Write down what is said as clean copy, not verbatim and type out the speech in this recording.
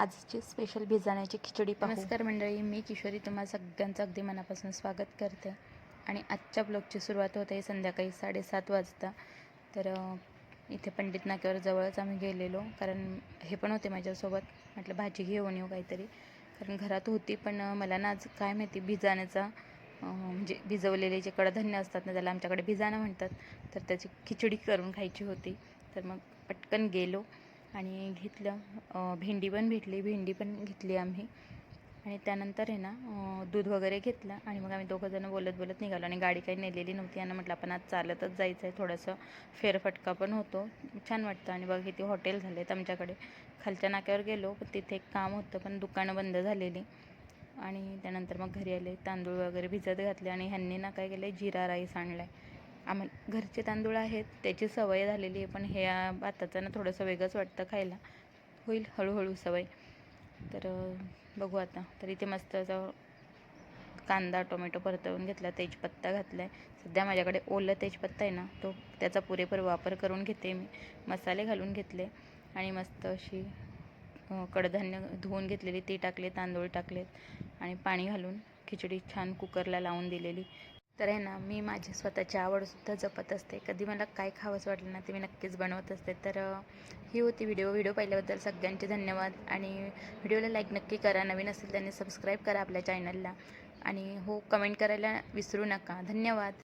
आजची स्पेशल भिजाण्याची खिचडी पाहू। नमस्कार मंडळी, मी किशोरी तुम्हा सगळ्यांचं अगदी मनापासून स्वागत करते। आणि आजच्या ब्लॉगची सुरुवात होते संध्याकाळी 7:30 वाजता। तर इथे पंडित नाक्यावर जवळच आम्ही गेलेलो, कारण हे पण होते माझ्यासोबत। म्हटलं भाजी घेऊन येऊ काहीतरी, कारण घरात होती पण मला ना आज काय माहिती भिजाण्याचा म्हणजे भिजवलेले जे कडधान्य असतात ना, त्याला आमच्याकडे भिजाणं म्हणतात, तर त्याची खिचडी करून खायची होती। तर मग पटकन गेलो आणि घेतलं। भेंडी पण भेटली, भेंडी पण घेतली आम्ही। आणि त्यानंतर आहे ना दूध वगैरे घेतलं आणि मग आम्ही दोघंजणं बोलत बोलत निघालो। आणि गाडी काही नेलेली नव्हती आणि म्हटलं आपण आज चालतच जायचं आहे, थोडंसं फेरफटका पण होतो, छान वाटतं। आणि बघ किती हॉटेल झाले आहेत आमच्याकडे। खालच्या नाक्यावर गेलो पण तिथे एक काम होतं, पण दुकानं बंद झालेली। आणि त्यानंतर मग घरी आले, तांदूळ वगैरे भिजत घातले आणि ह्यांनी ना काय केलं आहे, जिरा राईस आणला आहे। आम्हाला घरचे तांदूळ आहेत, त्याची सवय झालेली आहे, पण हे भाताचं ना थोडंसं वेगळंच वाटतं खायला। होईल हळूहळू सवय। तर बघू आता। तर इथे मस्त असं कांदा टोमॅटो परतवून घेतला, तेजपत्ता घातला आहे। सध्या माझ्याकडे ओलं तेजपत्ता आहे ना, तो त्याचा पुरेपूर वापर करून घेते मी। मसाले घालून घेतले आणि मस्त अशी कडधान्य धुवून घेतलेली ती टाकले, तांदूळ टाकलेत आणि पाणी घालून खिचडी छान कुकरला लावून दिलेली। तर आहे ना, मी माझी स्वतःची आवडसुद्धा जपत असते। कधी मला काय खावंसं वाटलं ना, ते मी नक्कीच बनवत असते। तर ही होती व्हिडिओ पाहिल्याबद्दल सगळ्यांचे धन्यवाद। आणि व्हिडिओला लाईक नक्की करा, नवीन असेल त्यांनी सबस्क्राईब करा आपल्या चॅनलला। आणि हो, कमेंट करायला विसरू नका। धन्यवाद।